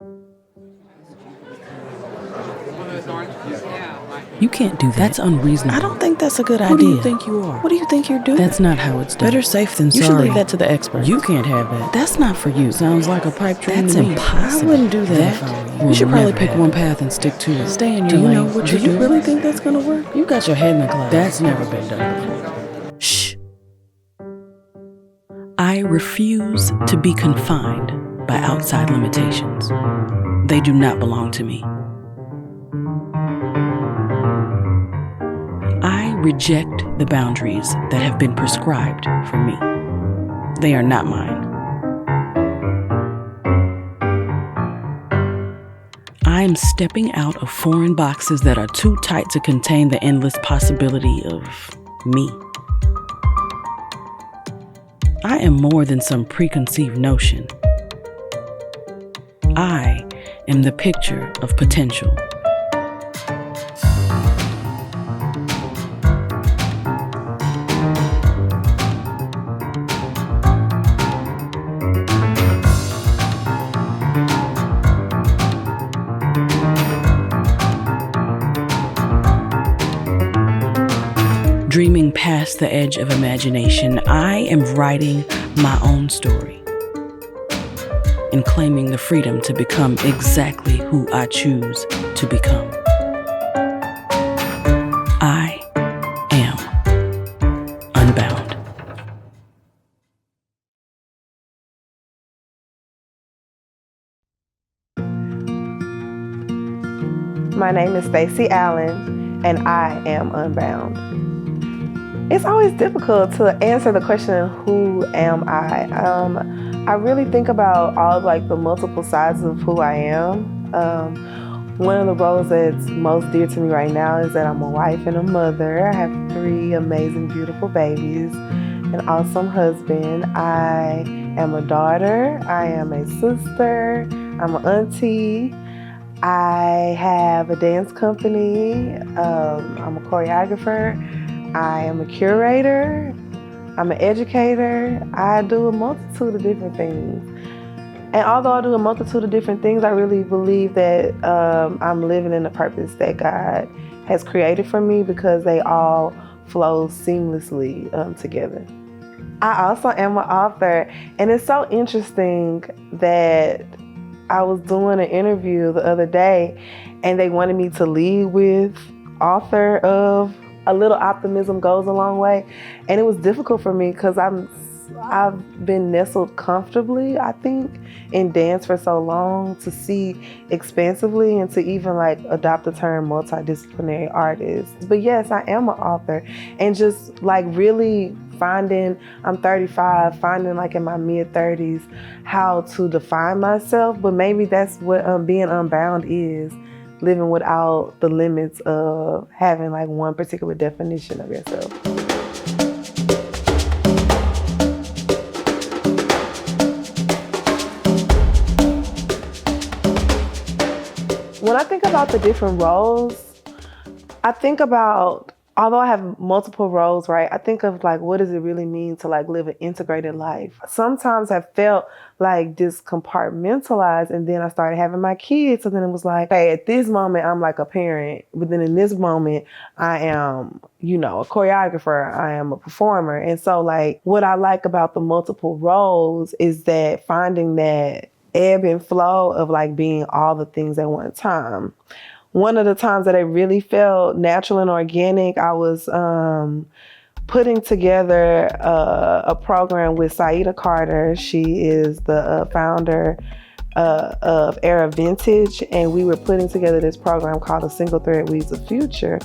You can't do that. That's unreasonable. I don't think that's a good idea. Who do you think you are? What do you think you're doing? That's not how it's done. Better safe than You sorry. should leave that to the experts. You can't have that. That's not for you. Sounds like a pipe dream. That's to me. impossible. I wouldn't do that. If I were you. You should probably Never pick have one it. path and stick to it. Stay in your Do you lane. know what you're Do you doing? really think that's gonna work? You got your head in the clouds. That's never been done before. Shh. I refuse to be confined by outside limitations. They do not belong to me. I reject the boundaries that have been prescribed for me. They are not mine. I'm stepping out of foreign boxes that are too tight to contain the endless possibility of me. I am more than some preconceived notion. I am the picture of potential. Dreaming past the edge of imagination, I am writing my own story and claiming the freedom to become exactly who I choose to become. I am Unbound. My name is Stacey Allen, and I am Unbound. It's always difficult to answer the question, who am I? I really think about all like the multiple sides of who I am. One of the roles that's most dear to me right now is that I'm a wife and a mother. I have 3 amazing, beautiful babies, an awesome husband. I am a daughter. I am a sister. I'm an auntie. I have a dance company. I'm a choreographer. I am a curator. I'm an educator. I do a multitude of different things. And although I do a multitude of different things, I really believe that I'm living in the purpose that God has created for me because they all flow seamlessly together. I also am an author, and it's so interesting that I was doing an interview the other day and they wanted me to lead with author of A Little Optimism Goes a Long Way. And it was difficult for me because I've been nestled comfortably, I think, in dance for so long to see expansively and to even like adopt the term multidisciplinary artist. But yes, I am an author, and just like really finding, I'm 35, finding like in my mid-30s how to define myself. But maybe that's what being unbound is. Living without the limits of having like one particular definition of yourself. When I think about the different roles, I think about, although I have multiple roles, right? I think of like, what does it really mean to like live an integrated life? Sometimes I felt like compartmentalized, and then I started having my kids. And then it was like, hey, at this moment, I'm like a parent. But then in this moment, I am, a choreographer. I am a performer. And so like, what I like about the multiple roles is that finding that ebb and flow of like being all the things at one time. One of the times that it really felt natural and organic, I was putting together a program with Saida Carter. She is the founder of Era Vintage, and we were putting together this program called A Single Thread Weaves the Future.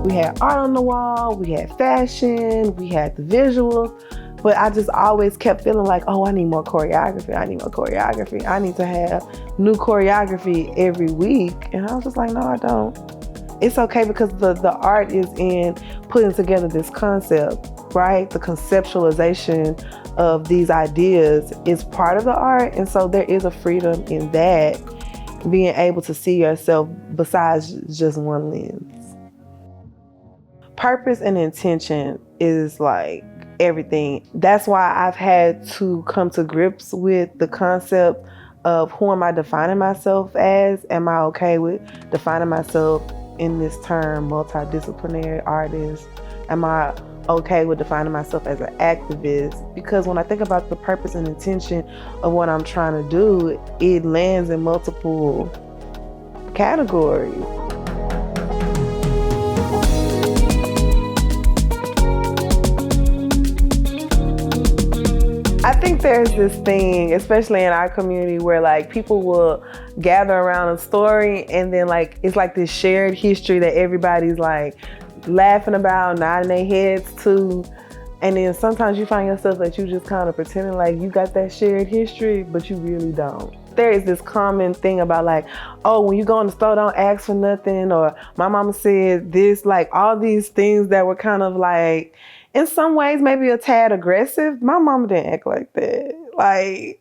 We had art on the wall, we had fashion, we had the visuals, but I just always kept feeling like, oh, I need more choreography. I need to have new choreography every week. And I was just like, no, I don't. It's okay, because the art is in putting together this concept, right? The conceptualization of these ideas is part of the art. And so there is a freedom in that, being able to see yourself besides just one lens. Purpose and intention is like everything. That's why I've had to come to grips with the concept of who am I defining myself as? Am I okay with defining myself in this term, multidisciplinary artist? Am I okay with defining myself as an activist? Because when I think about the purpose and intention of what I'm trying to do, it lands in multiple categories. I think there's this thing, especially in our community, where like people will gather around a story and then like it's like this shared history that everybody's like laughing about, nodding their heads to. And then sometimes you find yourself that you just kind of pretending like you got that shared history, but you really don't. There is this common thing about like, oh, when you go in the store, don't ask for nothing, or my mama said this, like all these things that were kind of like, in some ways, maybe a tad aggressive. My mama didn't act like that. Like,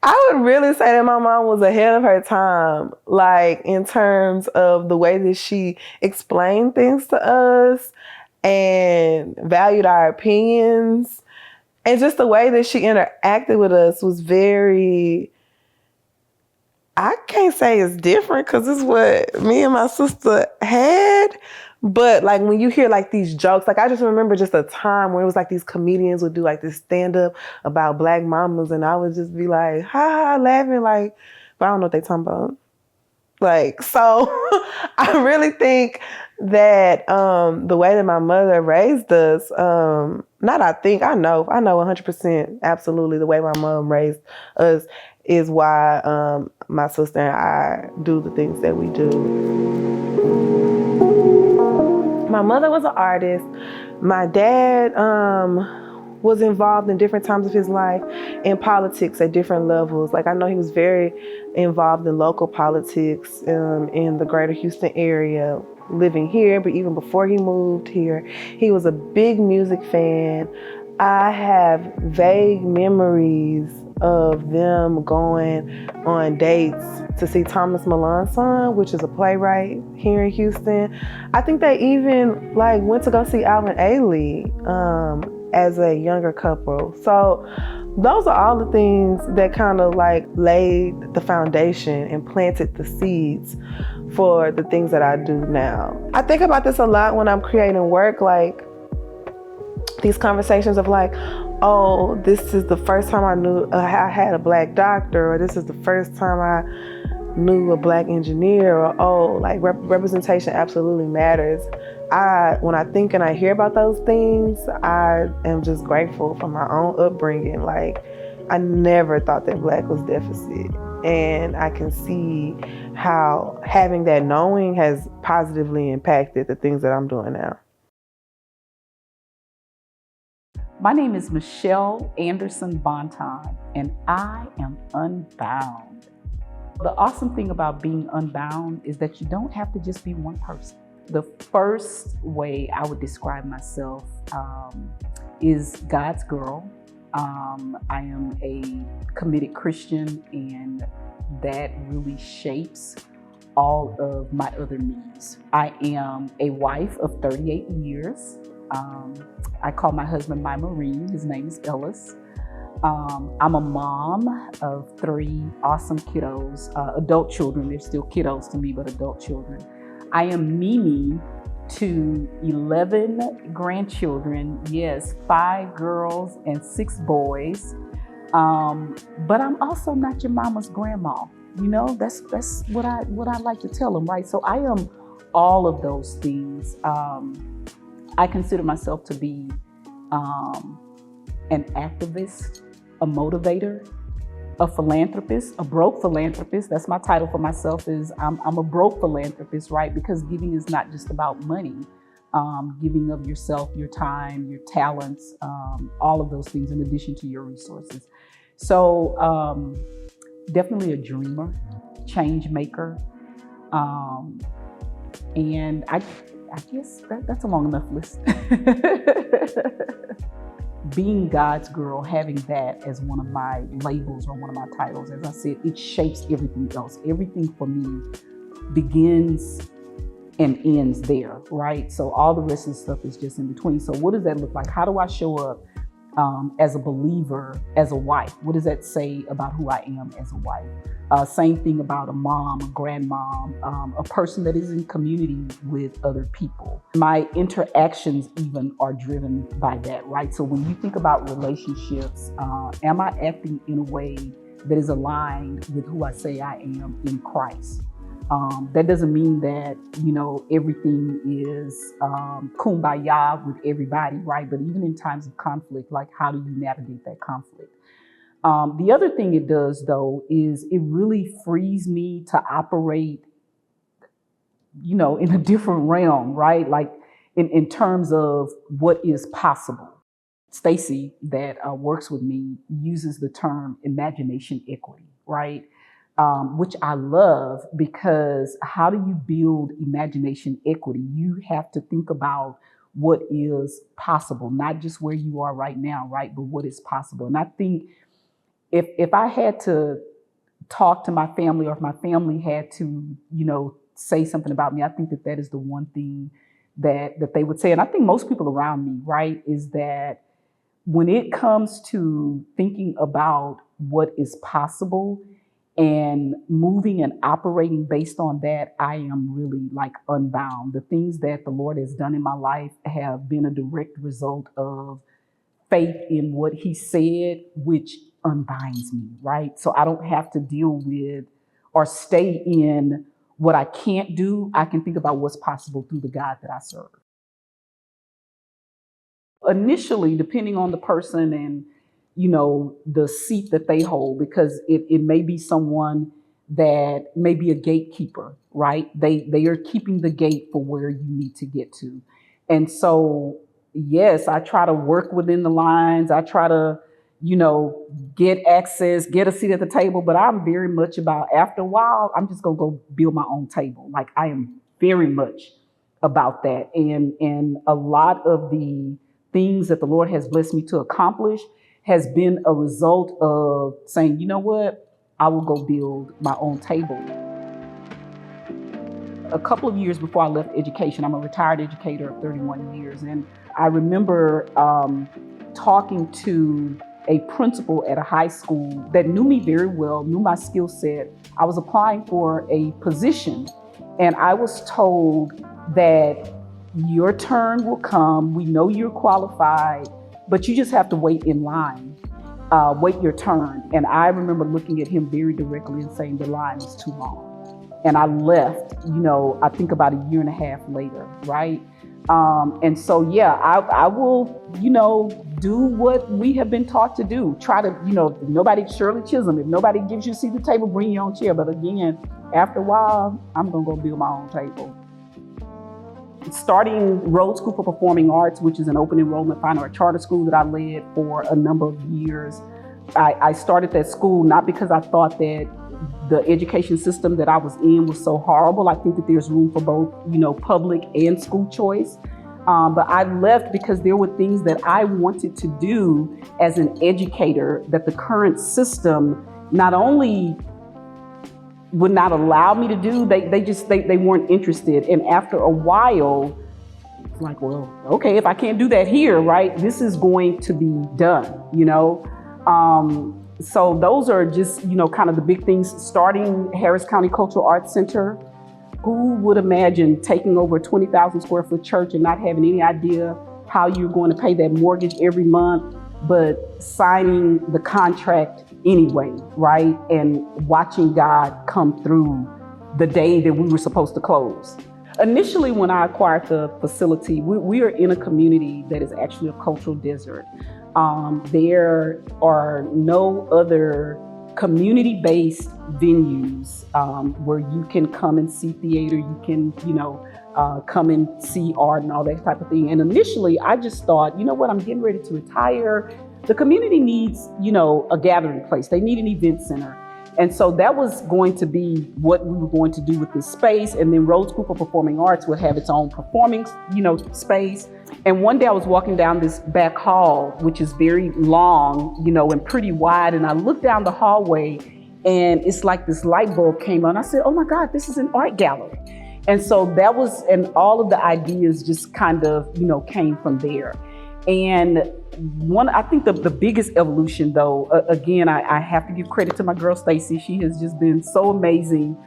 I would really say that my mom was ahead of her time, like in terms of the way that she explained things to us and valued our opinions. And just the way that she interacted with us was very, I can't say it's different because it's what me and my sister had. But like when you hear like these jokes, like I just remember just a time where it was like these comedians would do like this stand up about Black mamas, and I would just be like, ha ha, laughing, like, but I don't know what they talking about. Like, so I really think that the way that my mother raised us, I know 100% absolutely the way my mom raised us is why my sister and I do the things that we do. My mother was an artist. My dad was involved in different times of his life in politics at different levels. Like I know he was very involved in local politics in the greater Houston area, living here, but even before he moved here, he was a big music fan. I have vague memories of them going on dates to see Thomas Milan's son, which is a playwright here in Houston. I think they even like went to go see Alvin Ailey as a younger couple. So those are all the things that kind of like laid the foundation and planted the seeds for the things that I do now. I think about this a lot when I'm creating work, like these conversations of like, oh, this is the first time I knew I had a Black doctor, or this is the first time I knew a Black engineer, or oh, like representation absolutely matters. When I think and I hear about those things, I am just grateful for my own upbringing. Like, I never thought that Black was deficit. And I can see how having that knowing has positively impacted the things that I'm doing now. My name is Michelle Anderson Bonton, and I am Unbound. The awesome thing about being unbound is that you don't have to just be one person. The first way I would describe myself is God's girl. I am a committed Christian, and that really shapes all of my other needs. I am a wife of 38 years. I call my husband my Marine. His name is Ellis. I'm a mom of 3 awesome kiddos, adult children. They're still kiddos to me, but adult children. I am Mimi to 11 grandchildren. Yes, 5 girls and 6 boys. But I'm also not your mama's grandma. You know, that's what I like to tell them, right? So I am all of those things. I consider myself to be an activist, a motivator, a philanthropist, a broke philanthropist. That's my title for myself, is I'm a broke philanthropist, right? Because giving is not just about money. Giving of yourself, your time, your talents, all of those things in addition to your resources. So definitely a dreamer, change maker. And I guess that's a long enough list. Being God's girl, having that as one of my labels or one of my titles, as I said, it shapes everything else. Everything for me begins and ends there, right? So all the rest of the stuff is just in between. So what does that look like? How do I show up as a believer, as a wife? What does that say about who I am as a wife? Same thing about a mom, a grandmom, a person that is in community with other people. My interactions even are driven by that, right? So when you think about relationships, am I acting in a way that is aligned with who I say I am in Christ? That doesn't mean that, everything is kumbaya with everybody, right? But even in times of conflict, like how do you navigate that conflict? The other thing it does, though, is it really frees me to operate, in a different realm, right? Like in terms of what is possible. Stacey, that works with me, uses the term imagination equity, right? Which I love, because how do you build imagination equity? You have to think about what is possible, not just where you are right now, right? But what is possible. And I think if I had to talk to my family, or if my family had to, say something about me, I think that is the one thing that they would say. And I think most people around me, right, is that when it comes to thinking about what is possible and moving and operating based on that, I am really like unbound. The things that the Lord has done in my life have been a direct result of faith in what He said, which unbinds me, right? So I don't have to deal with or stay in what I can't do. I can think about what's possible through the God that I serve. Initially, depending on the person and the seat that they hold, because it may be someone that may be a gatekeeper, right? They are keeping the gate for where you need to get to. And so, yes, I try to work within the lines. I try to, get access, get a seat at the table, but I'm very much about, after a while, I'm just gonna go build my own table. Like, I am very much about that. And a lot of the things that the Lord has blessed me to accomplish has been a result of saying, you know what, I will go build my own table. A couple of years before I left education, I'm a retired educator of 31 years. And I remember talking to a principal at a high school that knew me very well, knew my skill set. I was applying for a position, and I was told that your turn will come. We know you're qualified, but you just have to wait in line, wait your turn. And I remember looking at him very directly and saying, the line is too long. And I left, I think about a year and a half later, right? And so, yeah, I will, do what we have been taught to do. Try to, nobody, Shirley Chisholm, if nobody gives you a seat at the table, bring your own chair. But again, after a while, I'm going to go build my own table. Starting Rhodes School for Performing Arts, which is an open enrollment fine art charter school that I led for a number of years. I started that school not because I thought that the education system that I was in was so horrible. I think that there's room for both, public and school choice. But I left because there were things that I wanted to do as an educator that the current system not only would not allow me to do, they weren't interested. And after a while, it's like, well, okay, if I can't do that here, right, this is going to be done, So those are just, kind of the big things. Starting Harris County Cultural Arts Center. Who would imagine taking over a 20,000 square foot church and not having any idea how you're going to pay that mortgage every month, but signing the contract anyway, right? And watching God come through the day that we were supposed to close. Initially, when I acquired the facility, we are in a community that is actually a cultural desert. There are no other community-based venues where you can come and see theater, you can, come and see art and all that type of thing. And initially, I just thought, I'm getting ready to retire. The community needs, a gathering place. They need an event center. And so that was going to be what we were going to do with this space. And then Rhodes School for Performing Arts would have its own performing, space. And one day I was walking down this back hall, which is very long, and pretty wide. And I looked down the hallway and it's like this light bulb came on. I said, oh my God, this is an art gallery. And so that was, and all of the ideas just kind of, came from there. And I think the biggest evolution though, again, I have to give credit to my girl, Stacey. She has just been so amazing.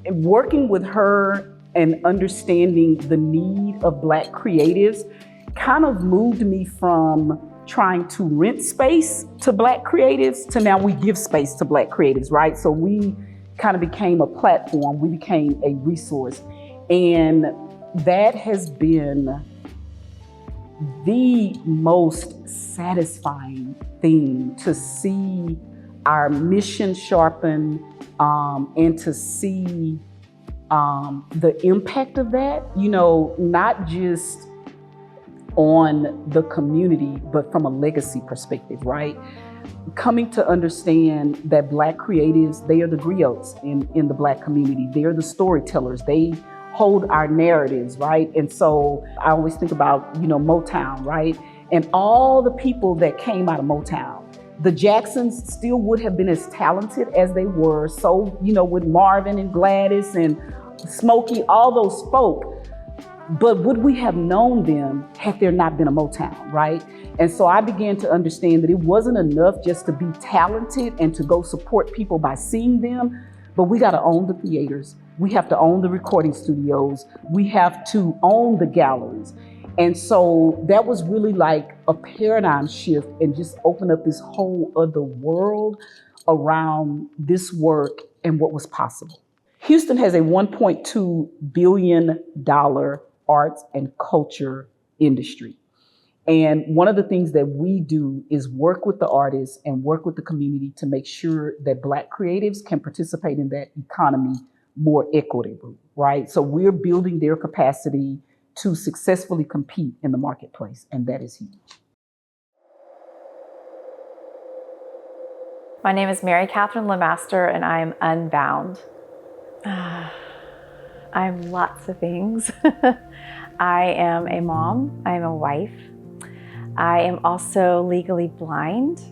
Working with her and understanding the need of Black creatives kind of moved me from trying to rent space to Black creatives to now we give space to Black creatives, right? So we kind of became a platform, we became a resource. And that has been the most satisfying thing, to see our mission sharpen and to see the impact of that, not just on the community, but from a legacy perspective, right? Coming to understand that Black creatives, they are the griots in the Black community. They are the storytellers. They hold our narratives, right? And so I always think about, Mouton, right? And all the people that came out of Mouton. The Jacksons still would have been as talented as they were. So, with Marvin and Gladys and Smokey, all those folk. But would we have known them had there not been a Mouton, right? And so I began to understand that it wasn't enough just to be talented and to go support people by seeing them, but we got to own the theaters. We have to own the recording studios. We have to own the galleries. And so that was really like a paradigm shift and just opened up this whole other world around this work and what was possible. Houston has a $1.2 billion arts and culture industry. And one of the things that we do is work with the artists and work with the community to make sure that Black creatives can participate in that economy more equitably, right? So we're building their capacity to successfully compete in the marketplace, and that is huge. My name is Kathryn LeMaster, and I'm Unbound. I'm lots of things. I am a mom, I am a wife. I am also legally blind.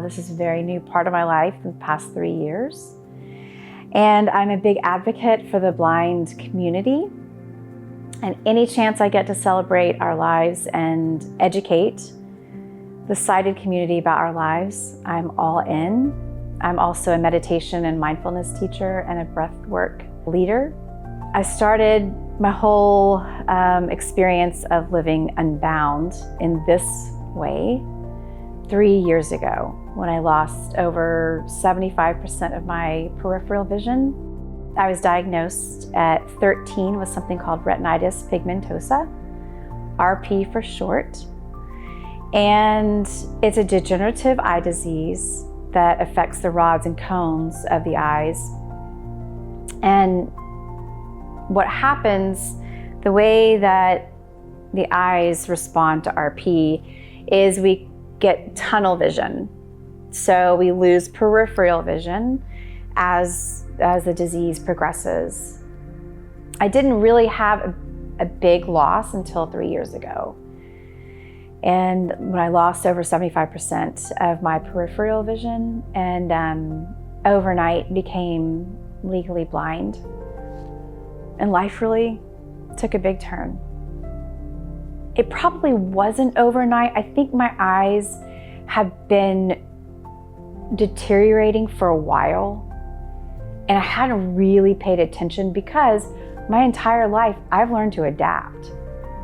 This is a very new part of my life in the past 3 years. And I'm a big advocate for the blind community. And any chance I get to celebrate our lives and educate the sighted community about our lives, I'm all in. I'm also a meditation and mindfulness teacher and a breathwork leader. I started my whole experience of living unbound in this way 3 years ago when I lost over 75% of my peripheral vision. I was diagnosed at 13 with something called retinitis pigmentosa, RP for short. And it's a degenerative eye disease that affects the rods and cones of the eyes. And what happens, the way that the eyes respond to RP is we get tunnel vision. So we lose peripheral vision as the disease progresses. I didn't really have a big loss until 3 years ago. And when I lost over 75% of my peripheral vision and overnight became legally blind. And life really took a big turn. It probably wasn't overnight. I think my eyes have been deteriorating for a while. And I hadn't really paid attention because my entire life I've learned to adapt,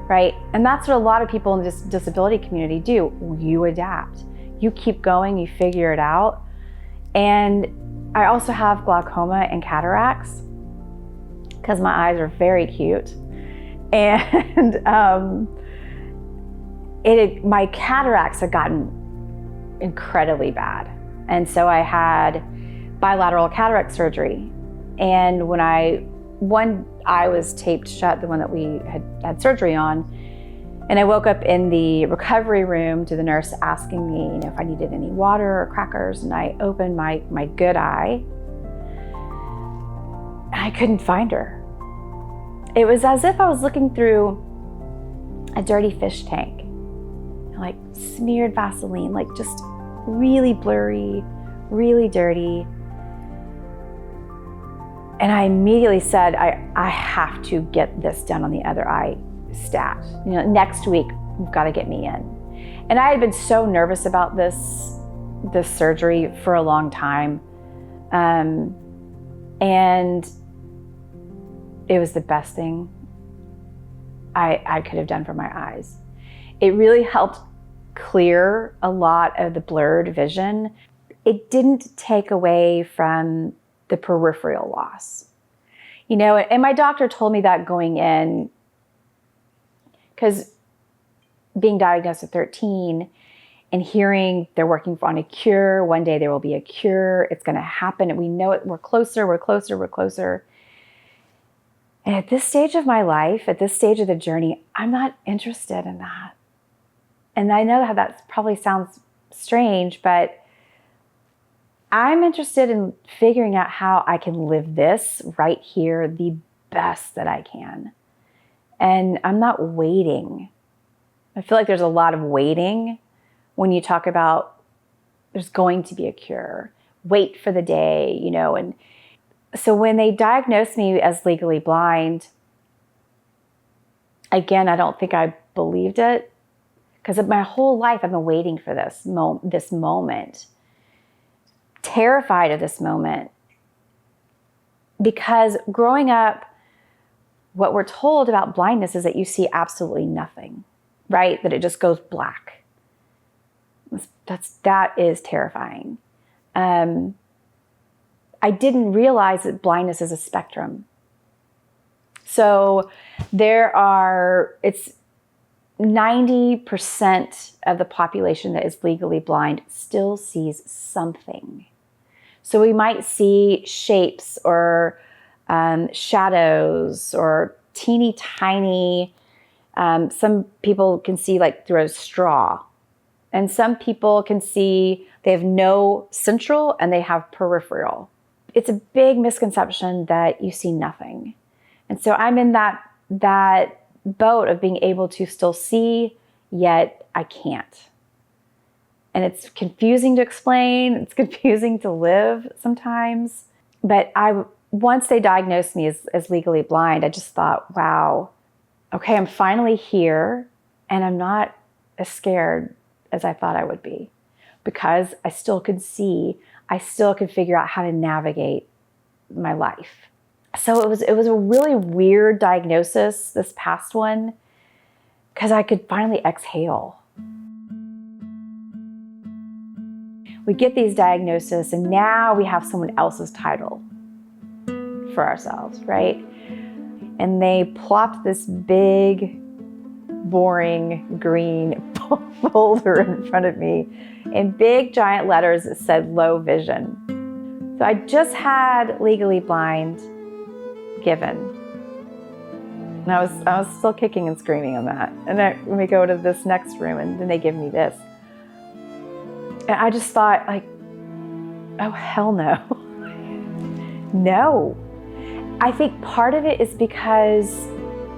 right? And that's what a lot of people in this disability community do. You adapt. You keep going, you figure it out. And I also have glaucoma and cataracts because my eyes are very cute. And my cataracts had gotten incredibly bad. And so I had bilateral cataract surgery. And when one eye was taped shut, the one that we had surgery on, and I woke up in the recovery room to the nurse asking me, if I needed any water or crackers, and I opened my good eye, and I couldn't find her. It was as if I was looking through a dirty fish tank, like smeared Vaseline, like just really blurry, really dirty. And I immediately said, I have to get this done on the other eye stat. Next week, you've got to get me in. And I had been so nervous about this surgery for a long time. And it was the best thing I could have done for my eyes. It really helped clear a lot of the blurred vision. It didn't take away from the peripheral loss. And my doctor told me that going in, because being diagnosed at 13 and hearing they're working on a cure, one day there will be a cure, it's going to happen, and we know it, we're closer. And at this stage of my life, at this stage of the journey, I'm not interested in that. And I know how that probably sounds strange, but I'm interested in figuring out how I can live this right here the best that I can. And I'm not waiting. I feel like there's a lot of waiting when you talk about there's going to be a cure, wait for the day, and so when they diagnosed me as legally blind, again, I don't think I believed it, because my whole life I've been waiting for this moment, terrified of this moment, because growing up, what we're told about blindness is that you see absolutely nothing, right? That it just goes black. That is terrifying. I didn't realize that blindness is a spectrum. So it's 90% of the population that is legally blind still sees something. So we might see shapes or shadows or teeny tiny, some people can see like through a straw. And some people can see, they have no central and they have peripheral. It's a big misconception that you see nothing. And so I'm in that boat of being able to still see, yet I can't. And it's confusing to explain. It's confusing to live sometimes. But once they diagnosed me as legally blind, I just thought, wow, okay, I'm finally here and I'm not as scared as I thought I would be, because I still could see, I still could figure out how to navigate my life. So it was a really weird diagnosis, this past one, because I could finally exhale. We get these diagnoses and now we have someone else's title for ourselves, right? And they plopped this big, boring green folder in front of me in big giant letters that said low vision. So I just had legally blind given. And I was still kicking and screaming on that. And then we go to this next room and then they give me this. And I just thought, like, oh, hell no. No. I think part of it is because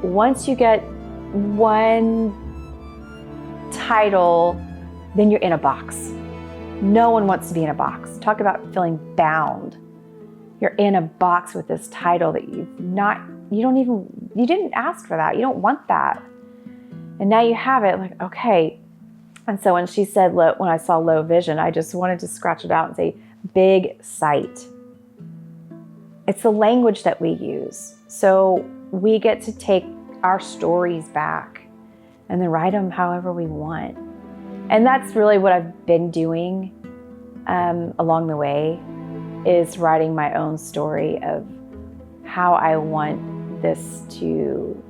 once you get one title, then you're in a box. No one wants to be in a box. Talk about feeling bound. You're in a box with this title that you didn't ask for that. You don't want that. And now you have it, like, okay. And so when she said, when I saw low vision, I just wanted to scratch it out and say, big sight. It's the language that we use. So we get to take our stories back and then write them however we want. And that's really what I've been doing along the way, is writing my own story of how I want this to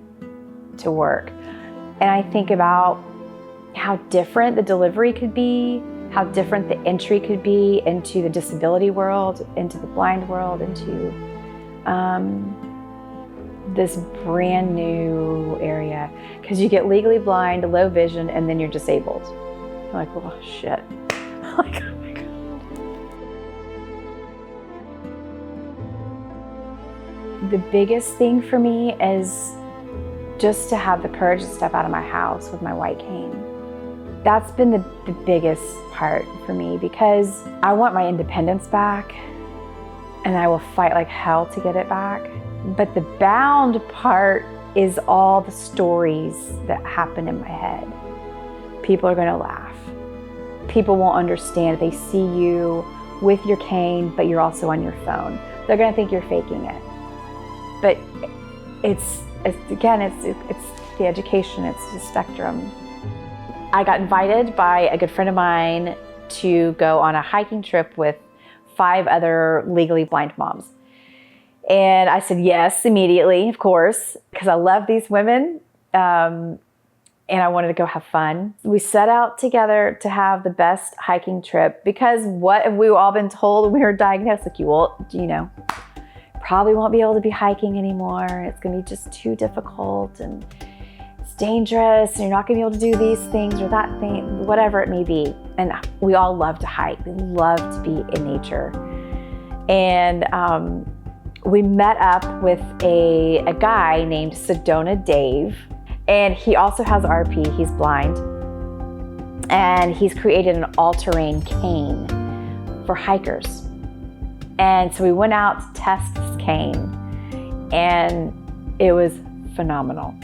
work. And I think about how different the delivery could be, how different the entry could be into the disability world, into the blind world, into this brand new area. Because you get legally blind, low vision, and then you're disabled. You're like, oh shit. Like, oh my God. The biggest thing for me is just to have the courage to step out of my house with my white cane. That's been the biggest part for me, because I want my independence back. and I will fight like hell to get it back. But the bound part is all the stories that happen in my head. People are gonna laugh. People won't understand. They see you with your cane, but you're also on your phone. They're gonna think you're faking it. But it's the education, it's the spectrum. I got invited by a good friend of mine to go on a hiking trip with 5 other legally blind moms. And I said yes immediately, of course, because I love these women and I wanted to go have fun. We set out together to have the best hiking trip because what have we all been told when we were diagnosed? Like, probably won't be able to be hiking anymore. It's gonna be just too difficult and it's dangerous and you're not gonna be able to do these things or that thing, whatever it may be. And we all love to hike. We love to be in nature. And we met up with a guy named Sedona Dave, and he also has RP, he's blind. And he's created an all-terrain cane for hikers. And so we went out to test this cane, and it was phenomenal.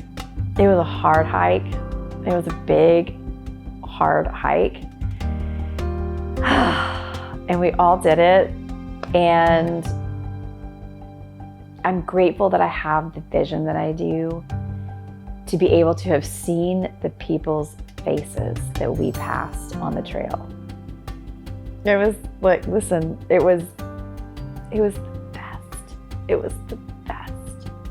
It was a hard hike. It was a big, hard hike. And we all did it. And I'm grateful that I have the vision that I do to be able to have seen the people's faces that we passed on the trail. It was like, listen, it was the best. It was the best.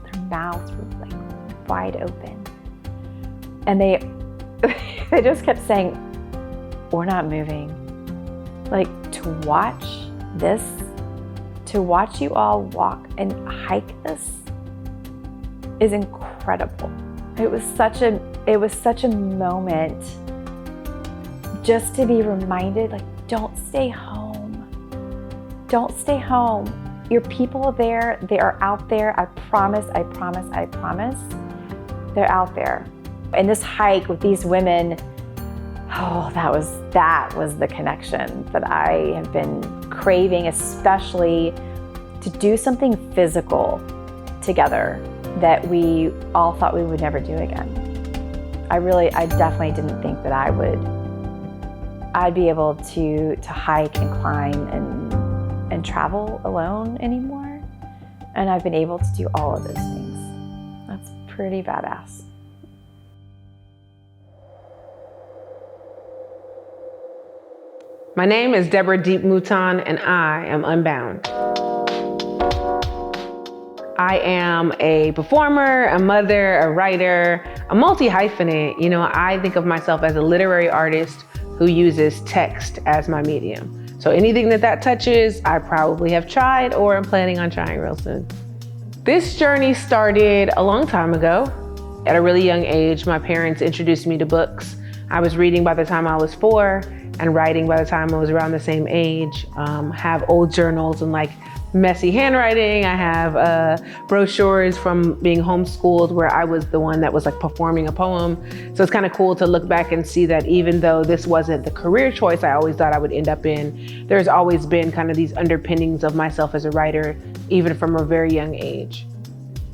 Their mouths were like wide open. And they just kept saying, we're not moving. Like, to watch this, to watch you all walk and hike this is incredible. It was such a moment just to be reminded, like, don't stay home. Don't stay home. Your people there, they are out there. I promise, I promise, I promise. They're out there. And this hike with these women, oh, that was the connection that I have been craving, especially to do something physical together that we all thought we would never do again. I definitely didn't think that I'd be able to hike and climb and travel alone anymore. And I've been able to do all of those things. That's pretty badass. My name is Deborah Mouton, and I am Unbound. I am a performer, a mother, a writer, a multi-hyphenate. I think of myself as a literary artist who uses text as my medium. So anything that touches, I probably have tried or am planning on trying real soon. This journey started a long time ago. At a really young age, my parents introduced me to books. I was reading by the time I was 4 and writing by the time I was around the same age. Have old journals and messy handwriting. I have brochures from being homeschooled where I was the one that was performing a poem. So it's kind of cool to look back and see that even though this wasn't the career choice I always thought I would end up in, there's always been kind of these underpinnings of myself as a writer, even from a very young age.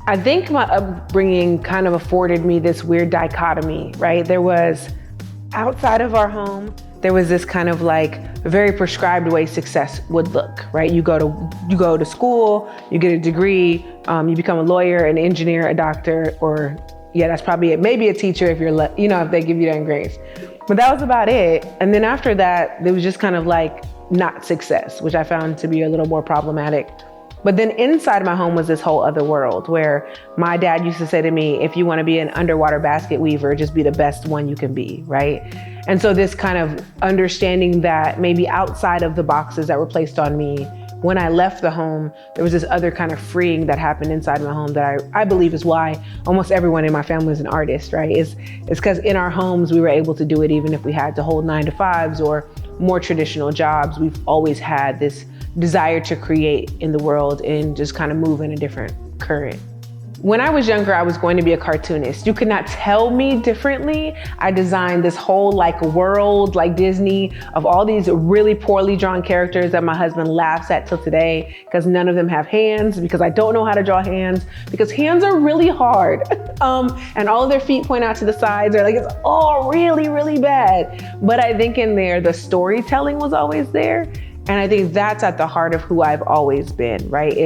I think my upbringing kind of afforded me this weird dichotomy, right? There was, outside of our home, there was this kind of very prescribed way success would look, right? You go to school, you get a degree, you become a lawyer, an engineer, a doctor, or that's probably it. Maybe a teacher if you're, if they give you that grades. But that was about it. And then after that, it was just kind of not success, which I found to be a little more problematic. But then inside my home was this whole other world where my dad used to say to me, if you want to be an underwater basket weaver, just be the best one you can be, right? And so this kind of understanding that maybe outside of the boxes that were placed on me, when I left the home, there was this other kind of freeing that happened inside my home that I believe is why almost everyone in my family is an artist, right? It's because in our homes, we were able to do it even if we had to hold 9-to-5s or more traditional jobs. We've always had this desire to create in the world and just kind of move in a different current. When I was younger, I was going to be a cartoonist. You could not tell me differently. I designed this whole like world, like Disney, of all these really poorly drawn characters that my husband laughs at till today, because none of them have hands, because I don't know how to draw hands, because hands are really hard. And all of their feet point out to the sides, or like, it's all really, really bad. But I think in there, the storytelling was always there. And I think that's at the heart of who I've always been, right?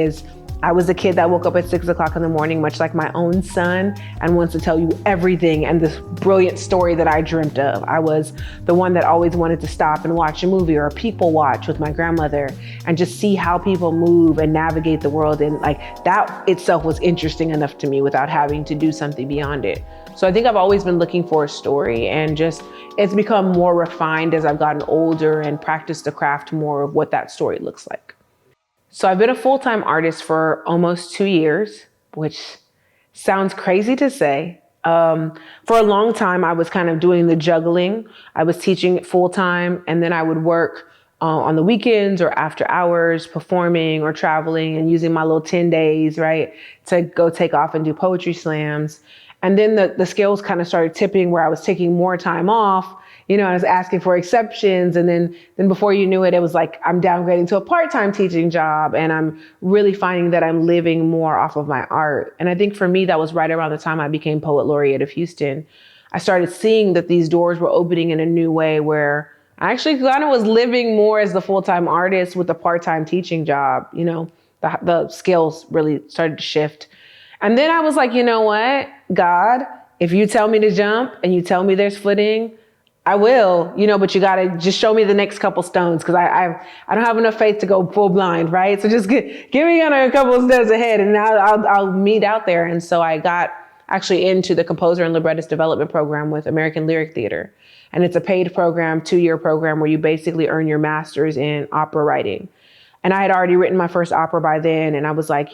I was a kid that woke up at 6 o'clock in the morning, much like my own son, and wants to tell you everything and this brilliant story that I dreamt of. I was the one that always wanted to stop and watch a movie or a people watch with my grandmother and just see how people move and navigate the world. And like that itself was interesting enough to me without having to do something beyond it. So I think I've always been looking for a story, and just it's become more refined as I've gotten older and practiced the craft more of what that story looks like. So I've been a full-time artist for almost 2 years, which sounds crazy to say. For a long time, I was kind of doing the juggling. I was teaching full-time, and then I would work on the weekends or after hours, performing or traveling and using my little 10 days, right, to go take off and do poetry slams. And then the scales kind of started tipping where I was taking more time off. I was asking for exceptions. And then before you knew it, it was like, I'm downgrading to a part-time teaching job. And I'm really finding that I'm living more off of my art. And I think for me, that was right around the time I became Poet Laureate of Houston. I started seeing that these doors were opening in a new way where I actually kind of was living more as the full-time artist with a part-time teaching job. The scales really started to shift. And then I was like, you know what, God, if you tell me to jump and you tell me there's footing, I will, but you gotta just show me the next couple stones, because I don't have enough faith to go full blind, right? So just give me a couple of steps ahead, and I'll meet out there. And so I got actually into the composer and librettist development program with American Lyric Theater. And it's a paid program, 2-year program, where you basically earn your master's in opera writing. And I had already written my first opera by then, and I was like,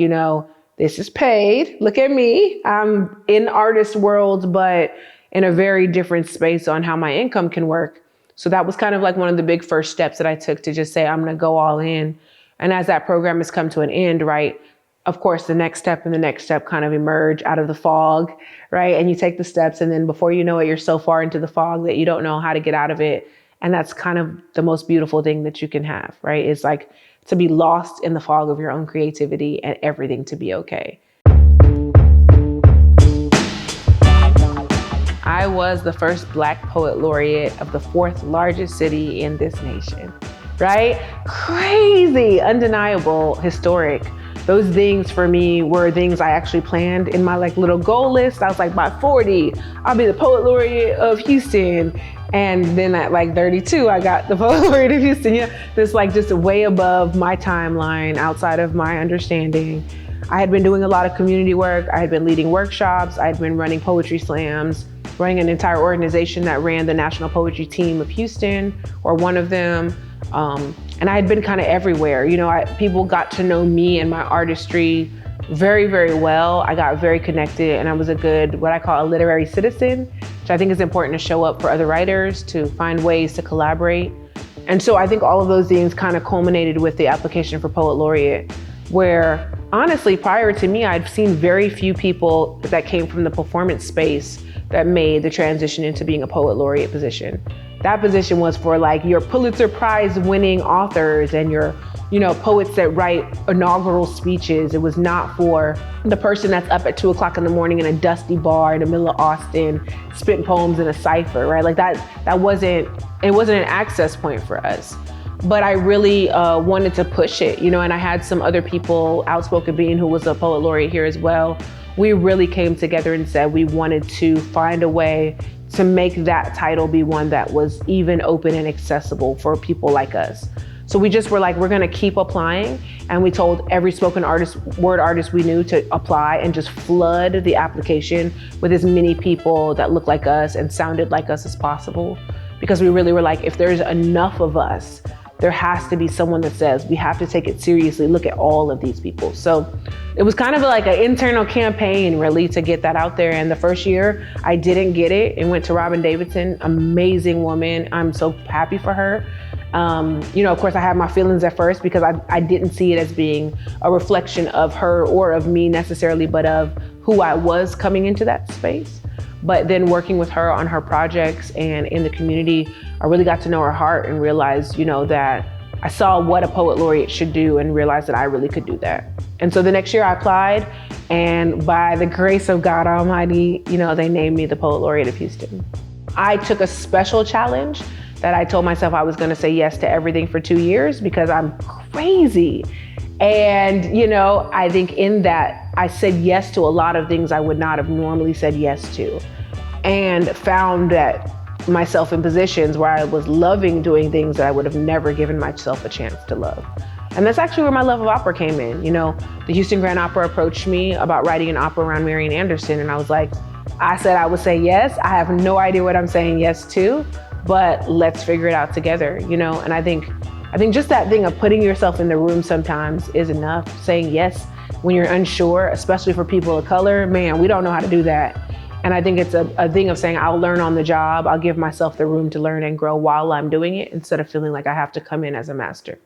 this is paid. Look at me. I'm in artist world, but in a very different space on how my income can work. So that was kind of like one of the big first steps that I took to just say, I'm going to go all in. And as that program has come to an end, right, of course, the next step and the next step kind of emerge out of the fog, right? And you take the steps, and then before you know it, you're so far into the fog that you don't know how to get out of it. And that's kind of the most beautiful thing that you can have, right? It's like to be lost in the fog of your own creativity and everything to be okay. I was the first Black Poet Laureate of the 4th largest city in this nation, right? Crazy, undeniable, historic. Those things for me were things I actually planned in my like little goal list. I was like, by 40, I'll be the Poet Laureate of Houston. And then at like 32, I got the Poet Laureate of Houston. Yeah, this like just way above my timeline, outside of my understanding. I had been doing a lot of community work. I had been leading workshops. I had been running poetry slams, running an entire organization that ran the National Poetry Team of Houston, or one of them. And I had been kind of everywhere. People got to know me and my artistry very, very well. I got very connected, and I was a good, what I call a literary citizen, which I think is important to show up for other writers, to find ways to collaborate. And so I think all of those things kind of culminated with the application for Poet Laureate, where honestly, prior to me, I'd seen very few people that came from the performance space that made the transition into being a Poet Laureate position. That position was for like your Pulitzer Prize winning authors and your, poets that write inaugural speeches. It was not for the person that's up at 2 o'clock in the morning in a dusty bar in the middle of Austin, spitting poems in a cipher, right? Like it wasn't an access point for us. But I really wanted to push it, and I had some other people, Outspoken Being, who was a Poet Laureate here as well. We really came together and said we wanted to find a way to make that title be one that was even open and accessible for people like us. So we just were like, we're gonna keep applying. And we told every spoken artist, word artist we knew to apply and just flood the application with as many people that looked like us and sounded like us as possible. Because we really were like, if there's enough of us, there has to be someone that says, we have to take it seriously, look at all of these people. So it was kind of like an internal campaign really to get that out there. And the first year I didn't get it. It went to Robin Davidson, amazing woman. I'm so happy for her. Of course I had my feelings at first because I didn't see it as being a reflection of her or of me necessarily, but of who I was coming into that space. But then working with her on her projects and in the community, I really got to know her heart and realized, that I saw what a poet laureate should do and realized that I really could do that. And so the next year I applied, and by the grace of God Almighty, they named me the Poet Laureate of Houston. I took a special challenge that I told myself I was gonna say yes to everything for 2 years because I'm crazy. And, I think in that I said yes to a lot of things I would not have normally said yes to, and found that myself in positions where I was loving doing things that I would have never given myself a chance to love. And that's actually where my love of opera came in. The Houston Grand Opera approached me about writing an opera around Marian Anderson, and I said I would say yes. I have no idea what I'm saying yes to, but let's figure it out together, And I think just that thing of putting yourself in the room sometimes is enough. Saying yes when you're unsure, especially for people of color, man, we don't know how to do that. And I think it's a thing of saying, I'll learn on the job. I'll give myself the room to learn and grow while I'm doing it instead of feeling like I have to come in as a master.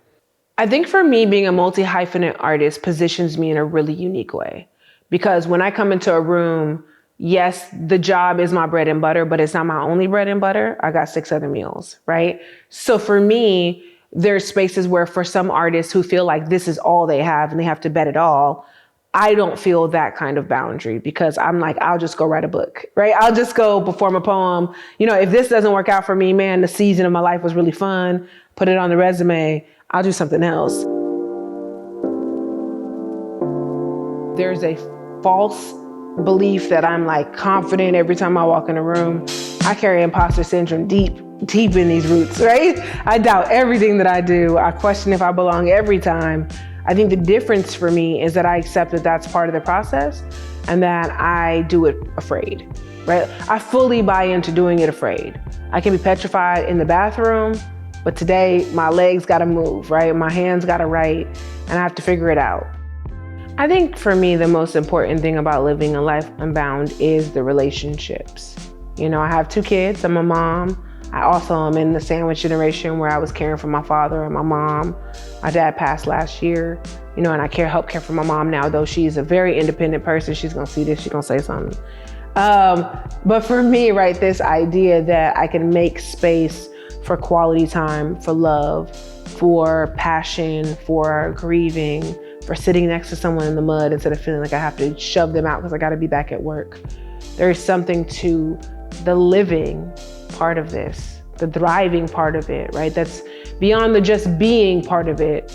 I think for me, being a multi-hyphenate artist positions me in a really unique way. Because when I come into a room, yes, the job is my bread and butter, but it's not my only bread and butter. I got 6 other meals, right? So for me, there's spaces where for some artists who feel like this is all they have and they have to bet it all, I don't feel that kind of boundary because I'm like, I'll just go write a book, right? I'll just go perform a poem. If this doesn't work out for me, man, the season of my life was really fun. Put it on the resume. I'll do something else. There's a false belief that I'm confident every time I walk in a room. I carry imposter syndrome deep in these roots, right? I doubt everything that I do. I question if I belong every time. I think the difference for me is that I accept that that's part of the process and that I do it afraid, right? I fully buy into doing it afraid. I can be petrified in the bathroom, but today my legs gotta move, right? My hands gotta write, and I have to figure it out. I think for me, the most important thing about living a life unbound is the relationships. I have 2 kids, I'm a mom. I also am in the sandwich generation where I was caring for my father and my mom. My dad passed last year, and I help care for my mom now, though she's a very independent person. She's gonna see this, she's gonna say something. But for me, right, this idea that I can make space for quality time, for love, for passion, for grieving, for sitting next to someone in the mud instead of feeling like I have to shove them out because I gotta be back at work. There is something to the living part of this, the thriving part of it, right? That's beyond the just being part of it,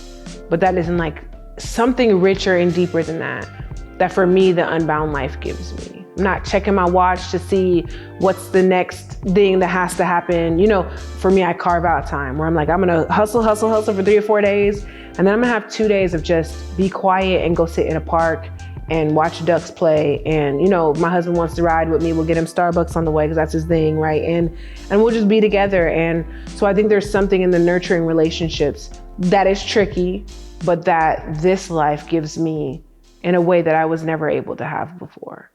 but that isn't something richer and deeper than that for me, the unbound life gives me. I'm not checking my watch to see what's the next thing that has to happen. For me, I carve out time where I'm I'm gonna hustle for 3 or 4 days, and then I'm gonna have 2 days of just be quiet and go sit in a park and watch ducks play. And, my husband wants to ride with me. We'll get him Starbucks on the way because that's his thing, right? And we'll just be together. And so I think there's something in the nurturing relationships that is tricky, but that this life gives me in a way that I was never able to have before.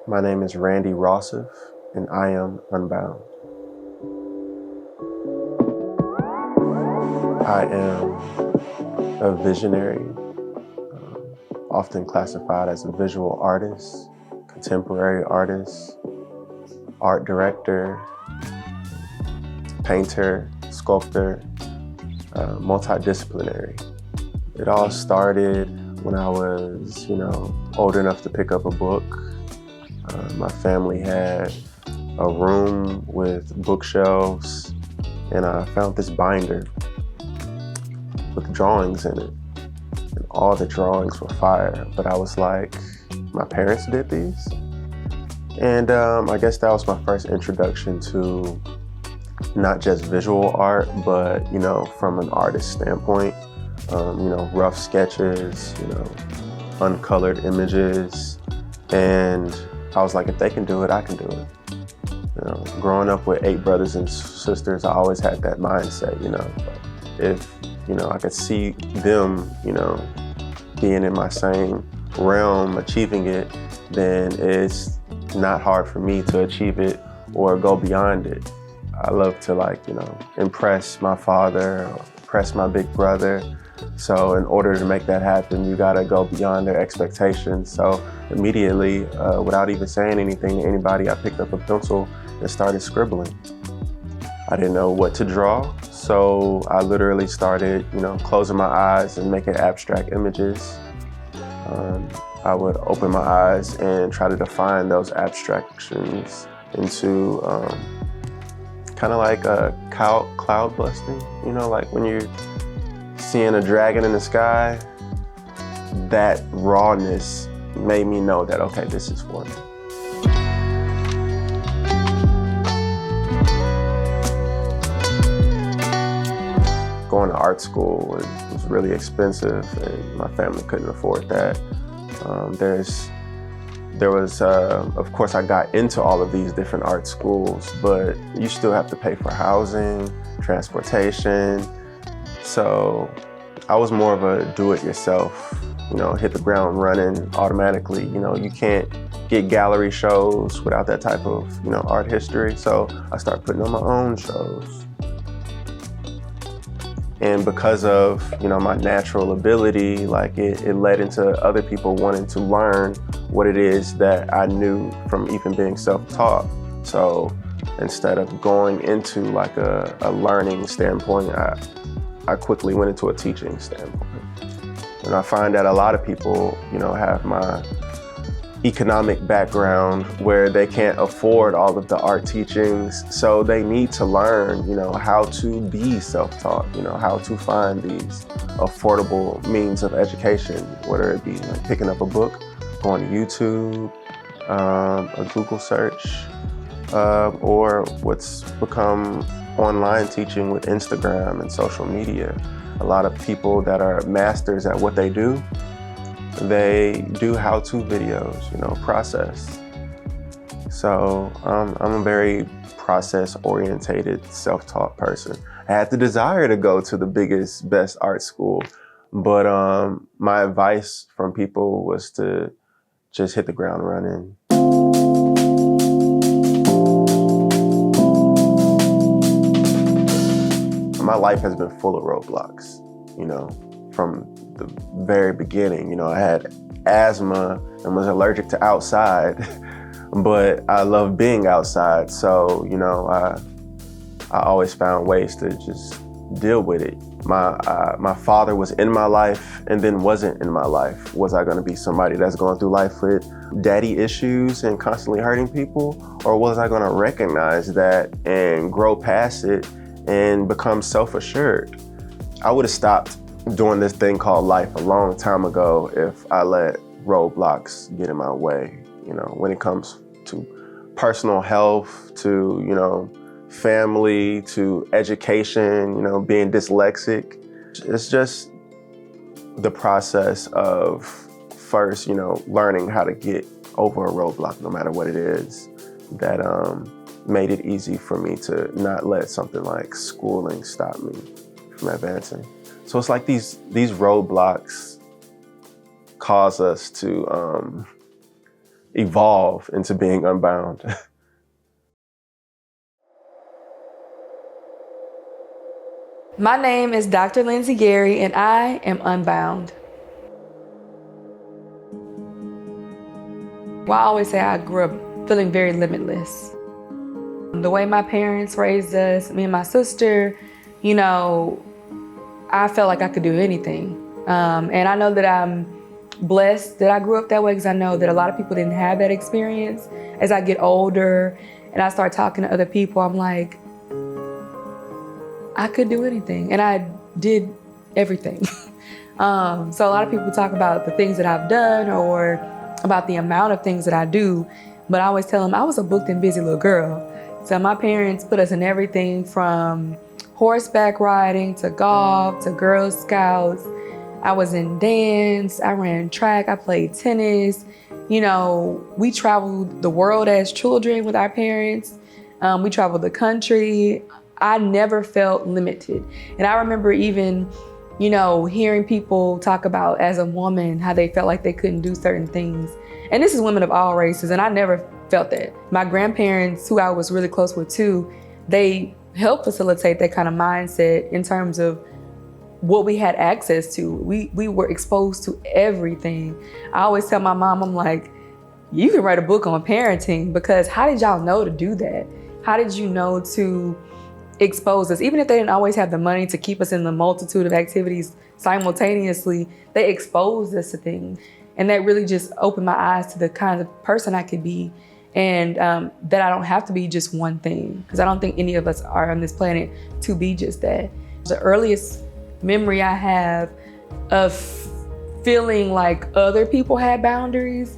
My name is Randy Wrosiv, and I am Unbound. I am a visionary, often classified as a visual artist, contemporary artist, art director, painter, sculptor, multidisciplinary. It all started when I was, old enough to pick up a book. My family had a room with bookshelves, and I found this binder with drawings in it. And all the drawings were fire, but I was like, my parents did these? And I guess that was my first introduction to not just visual art, but, from an artist standpoint, rough sketches, uncolored images. And I was like, if they can do it, I can do it. Growing up with 8 brothers and sisters, I always had that mindset, if, I could see them, being in my same realm, achieving it, then it's not hard for me to achieve it or go beyond it. I love to impress my father, or impress my big brother. So in order to make that happen, you gotta go beyond their expectations. So immediately, without even saying anything to anybody, I picked up a pencil and started scribbling. I didn't know what to draw, so I literally started, closing my eyes and making abstract images. I would open my eyes and try to define those abstractions into kind of like a cloud busting, like when you're seeing a dragon in the sky. That rawness made me know that, okay, this is for me. Going to art school was really expensive, and my family couldn't afford that. There was, of course, I got into all of these different art schools, but you still have to pay for housing, transportation. So I was more of a do-it-yourself, hit the ground running automatically. You can't get gallery shows without that type of, art history. So I started putting on my own shows. And because of, my natural ability, it led into other people wanting to learn what it is that I knew from even being self-taught. So instead of going into a learning standpoint, I quickly went into a teaching standpoint. And I find that a lot of people, have my economic background where they can't afford all of the art teachings. So they need to learn, how to be self-taught, how to find these affordable means of education, whether it be picking up a book, going to YouTube, a Google search, or what's become online teaching with Instagram and social media. A lot of people that are masters at what they do how-to videos, process. So I'm a very process-orientated, self-taught person. I had the desire to go to the biggest, best art school, but my advice from people was to just hit the ground running. My life has been full of roadblocks, from the very beginning. I had asthma and was allergic to outside, but I love being outside. So, I always found ways to just deal with it. My father was in my life and then wasn't in my life. Was I gonna be somebody that's going through life with daddy issues and constantly hurting people? Or was I gonna recognize that and grow past it and become self-assured? I would have stopped doing this thing called life a long time ago if I let roadblocks get in my way, when it comes to personal health, to, family, to education, being dyslexic. It's just the process of first, learning how to get over a roadblock, no matter what it is, that made it easy for me to not let something like schooling stop me from advancing. So it's like these roadblocks cause us to evolve into being unbound. My name is Dr. Lindsay Gary, and I am unbound. Well, I always say I grew up feeling very limitless. The way my parents raised us, me and my sister, I felt like I could do anything. And I know that I'm blessed that I grew up that way, because I know that a lot of people didn't have that experience. As I get older and I start talking to other people, I'm like, I could do anything. And I did everything. So a lot of people talk about the things that I've done or about the amount of things that I do, but I always tell them I was a booked and busy little girl. So my parents put us in everything from horseback riding to golf to Girl Scouts. I was in dance, I ran track, I played tennis. We traveled the world as children with our parents. We traveled the country. I never felt limited. And I remember even, hearing people talk about as a woman, how they felt like they couldn't do certain things. And this is women of all races, and I never felt that. My grandparents, who I was really close with too, they help facilitate that kind of mindset in terms of what we had access to. We were exposed to everything. I always tell my mom, I'm like, you can write a book on parenting, because how did y'all know to do that? How did you know to expose us? Even if they didn't always have the money to keep us in the multitude of activities simultaneously, they exposed us to things. And that really just opened my eyes to the kind of person I could be, and that I don't have to be just one thing, because I don't think any of us are on this planet to be just that. The earliest memory I have of feeling like other people had boundaries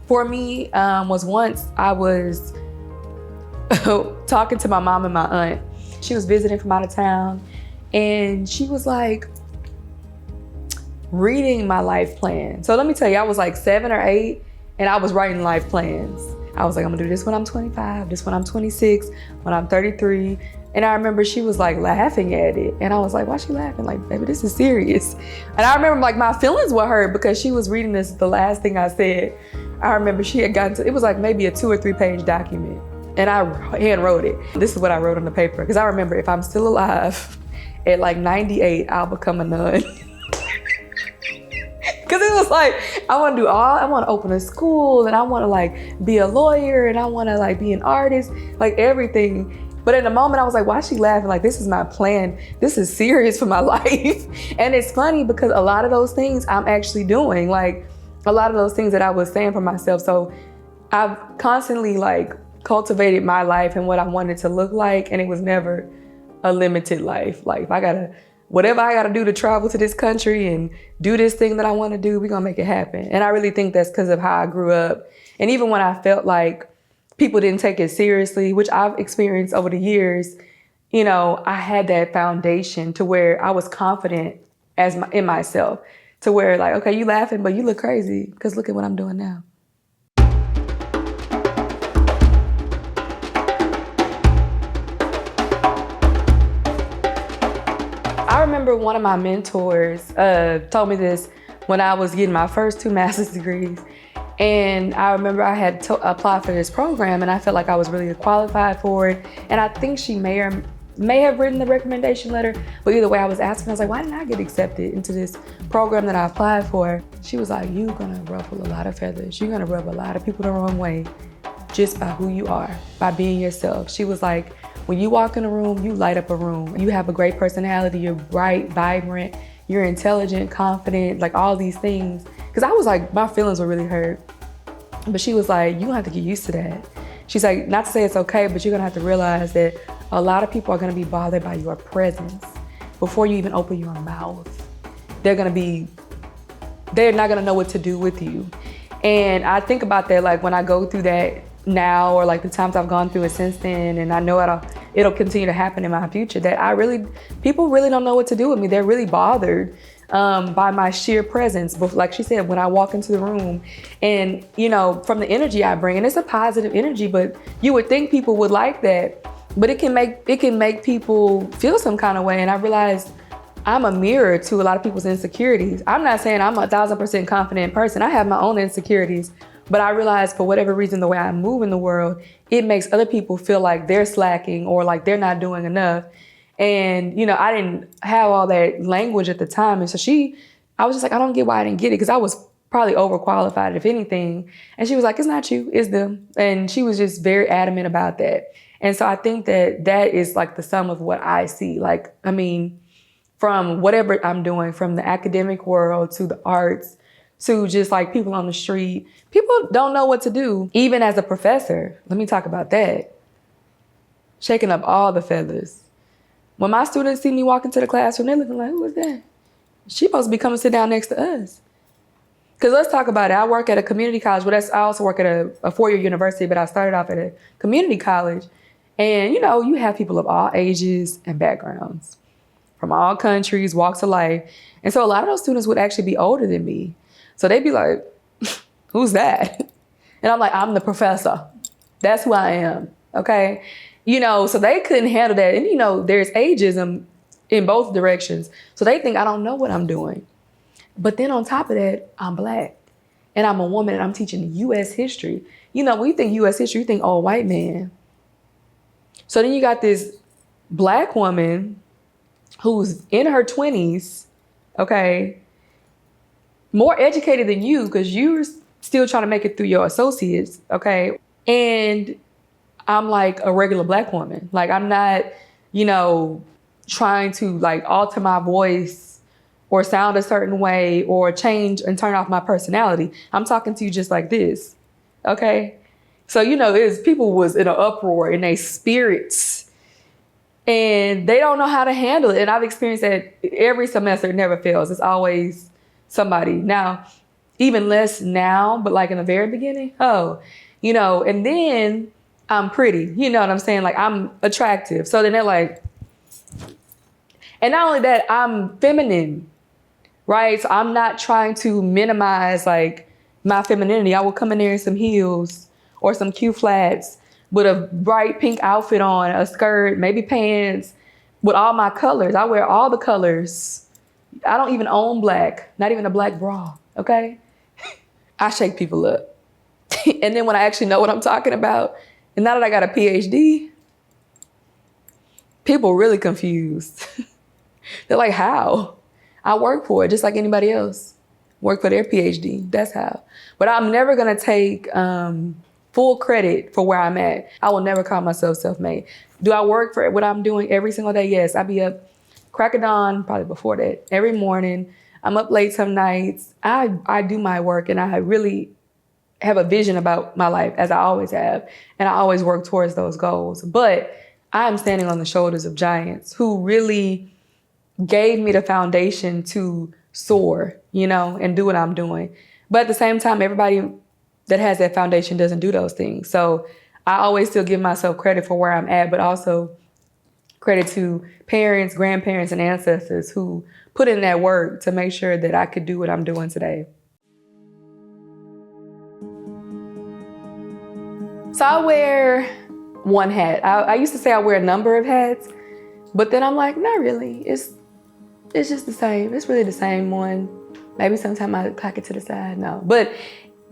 for me was once I was talking to my mom and my aunt. She was visiting from out of town, and she was like reading my life plan. So let me tell you, I was like 7 or 8, and I was writing life plans. I was like, I'm gonna do this when I'm 25, this when I'm 26, when I'm 33. And I remember she was like laughing at it. And I was like, why is she laughing? Like, baby, this is serious. And I remember like my feelings were hurt because she was reading this, the last thing I said. I remember she had gotten to, it was like maybe a 2 or 3 page document. And I hand wrote it. This is what I wrote on the paper. Because I remember, if I'm still alive at like 98, I'll become a nun. Because it was like, I want to open a school, and I want to like be a lawyer, and I want to like be an artist, like everything. But in the moment I was like, why is she laughing? Like, this is my plan. This is serious for my life. And it's funny because a lot of those things I'm actually doing, like a lot of those things that I was saying for myself. So I've constantly like cultivated my life and what I wanted to look like. And it was never a limited life. Like, if whatever I gotta do to travel to this country and do this thing that I wanna do, we're gonna make it happen. And I really think that's because of how I grew up. And even when I felt like people didn't take it seriously, which I've experienced over the years, you know, I had that foundation to where I was confident in myself, to where like, okay, you laughing, but you look crazy because look at what I'm doing now. I remember one of my mentors told me this when I was getting my first 2 master's degrees. And I remember I had applied for this program, and I felt like I was really qualified for it. And I think she may have written the recommendation letter, but either way I was asking, I was like, why didn't I get accepted into this program that I applied for? She was like, you're gonna ruffle a lot of feathers. You're gonna rub a lot of people the wrong way just by who you are, by being yourself. She was like, when you walk in a room, you light up a room. You have a great personality, you're bright, vibrant, you're intelligent, confident, like all these things. Because I was like, my feelings were really hurt. But she was like, you have to get used to that. She's like, not to say it's okay, but you're gonna have to realize that a lot of people are gonna be bothered by your presence before you even open your mouth. They're not gonna know what to do with you. And I think about that, like when I go through that now, or like the times I've gone through it since then, and I know it'll continue to happen in my future, that people really don't know what to do with me. They're really bothered by my sheer presence. But like she said, when I walk into the room and, you know, from the energy I bring, and it's a positive energy, but you would think people would like that, but it can make people feel some kind of way. And I realized I'm a mirror to a lot of people's insecurities. I'm not saying I'm 1,000% confident person. I have my own insecurities, but I realized for whatever reason, the way I move in the world, it makes other people feel like they're slacking or like they're not doing enough. And, you know, I didn't have all that language at the time. And so I was just like, I don't get why I didn't get it, because I was probably overqualified, if anything. And she was like, it's not you, it's them. And she was just very adamant about that. And so I think that is like the sum of what I see. Like, I mean, from whatever I'm doing, from the academic world to the arts, to just like people on the street, people don't know what to do. Even as a professor, let me talk about that. Shaking up all the feathers. When my students see me walk into the classroom, they're looking like, who is that? She's supposed to be coming sit down next to us. Because let's talk about it. I work at a community college, but I also work at a 4-year university, but I started off at a community college. And, you know, you have people of all ages and backgrounds, from all countries, walks of life. And so a lot of those students would actually be older than me. So they'd be like, who's that? And I'm like, I'm the professor. That's who I am, okay? You know, so they couldn't handle that. And, you know, there's ageism in both directions. So they think I don't know what I'm doing. But then on top of that, I'm Black. And I'm a woman, and I'm teaching U.S. history. You know, when you think U.S. history, you think, oh, white man. So then you got this Black woman who's in her 20s, okay, more educated than you because you're still trying to make it through your associates, okay? And I'm like a regular Black woman. Like, I'm not, trying to like alter my voice or sound a certain way or change and turn off my personality. I'm talking to you just like this, okay? So, people was in an uproar in their spirits and they don't know how to handle it. And I've experienced that every semester, it never fails. It's always somebody. Now, even less now, but like in the very beginning, and then I'm pretty, you know what I'm saying? Like, I'm attractive. So then they're like, and not only that, I'm feminine, right? So I'm not trying to minimize like my femininity. I will come in there in some heels or some Q flats with a bright pink outfit on, a skirt, maybe pants, with all my colors. I wear all the colors. I don't even own black, not even a black bra, okay? I shake people up. And then when I actually know what I'm talking about, and now that I got a PhD, people really confused. They're like, how? I work for it just like anybody else. Work for their PhD, that's how. But I'm never gonna take full credit for where I'm at. I will never call myself self-made. Do I work for what I'm doing every single day? Yes, I be up crack of dawn, probably before that, every morning. I'm up late some nights. I do my work and I really have a vision about my life, as I always have. And I always work towards those goals. But I'm standing on the shoulders of giants who really gave me the foundation to soar, and do what I'm doing. But at the same time, everybody that has that foundation doesn't do those things. So I always still give myself credit for where I'm at, but also credit to parents, grandparents, and ancestors who put in that work to make sure that I could do what I'm doing today. So I wear one hat. I used to say I wear a number of hats, but then I'm like, not really. It's just the same. It's really the same one. Maybe sometime I pack it to the side. No, but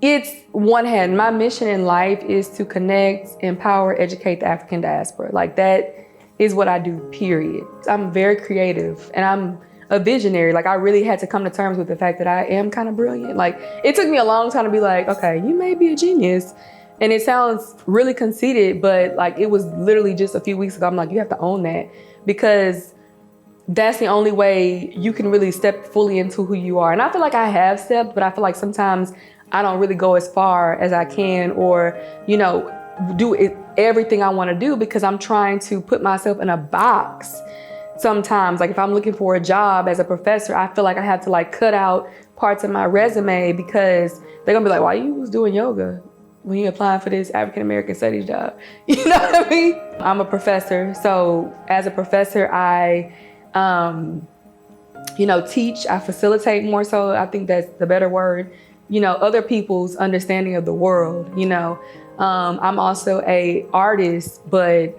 it's one hat. My mission in life is to connect, empower, educate the African diaspora. Like, that is what I do, period. I'm very creative and I'm a visionary. Like, I really had to come to terms with the fact that I am kind of brilliant. Like, it took me a long time to be like, okay, you may be a genius. And it sounds really conceited, but like, it was literally just a few weeks ago. I'm like, you have to own that, because that's the only way you can really step fully into who you are. And I feel like I have stepped, but I feel like sometimes I don't really go as far as I can or, do everything I want to do because I'm trying to put myself in a box. Sometimes, like if I'm looking for a job as a professor, I feel like I have to like cut out parts of my resume because they're gonna be like, why you was doing yoga when you applying for this African American studies job? You know what I mean? I'm a professor. So as a professor, I teach, I facilitate more so. I think that's the better word, other people's understanding of the world, I'm also a artist, but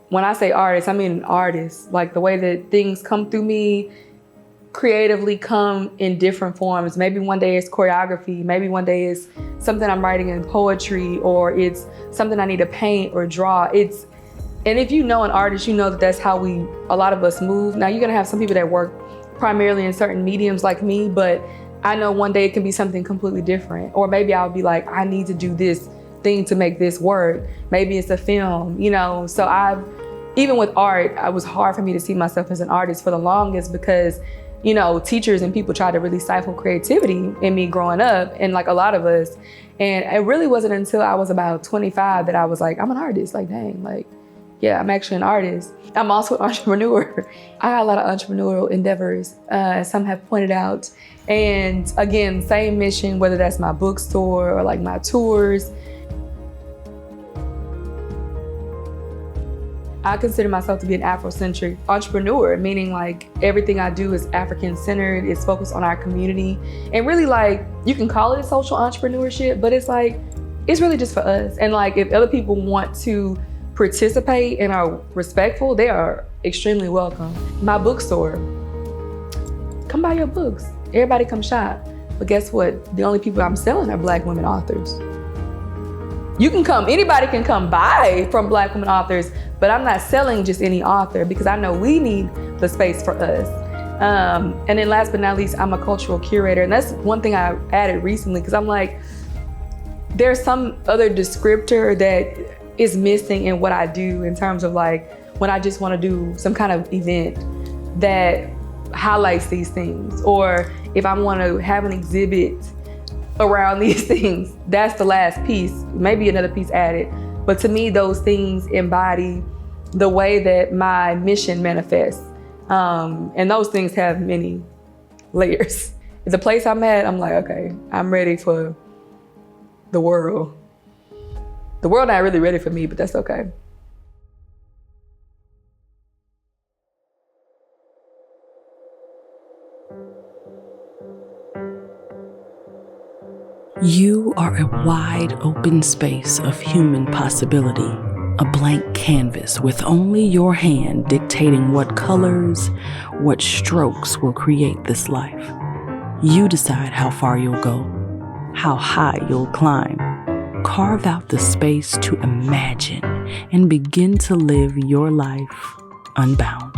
when I say artist, I mean an artist. Like, the way that things come through me creatively come in different forms. Maybe one day it's choreography. Maybe one day it's something I'm writing in poetry, or it's something I need to paint or draw. And if you know an artist, you know that that's how a lot of us move. Now, you're gonna have some people that work primarily in certain mediums like me, but I know one day it can be something completely different. Or maybe I'll be like, I need to do this thing to make this work. Maybe it's a film, So even with art, it was hard for me to see myself as an artist for the longest because, teachers and people tried to really stifle creativity in me growing up, and like a lot of us. And it really wasn't until I was about 25 that I was like, I'm an artist. Like, dang, like, yeah, I'm actually an artist. I'm also an entrepreneur. I got a lot of entrepreneurial endeavors, as some have pointed out. And again, same mission, whether that's my bookstore or like my tours. I consider myself to be an Afrocentric entrepreneur, meaning like everything I do is African-centered, it's focused on our community. And really, like, you can call it a social entrepreneurship, but it's like, it's really just for us. And like, if other people want to participate and are respectful, they are extremely welcome. My bookstore, come buy your books. Everybody come shop. But guess what? The only people I'm selling are Black women authors. You can come, anybody can come buy from Black women authors, but But I'm not selling just any author because I know we need the space for us. And then last but not least, I'm a cultural curator. And that's one thing I added recently because I'm like, there's some other descriptor that is missing in what I do in terms of like, when I just want to do some kind of event that highlights these things, or if I want to have an exhibit around these things, that's the last piece, maybe another piece added. But to me, those things embody the way that my mission manifests. And those things have many layers. If the place I'm at, I'm like, okay, I'm ready for the world. The world not really ready for me, but that's okay. You are a wide open space of human possibility, a blank canvas with only your hand dictating what colors, what strokes will create this life. You decide how far you'll go, how high you'll climb. Carve out the space to imagine and begin to live your life unbound.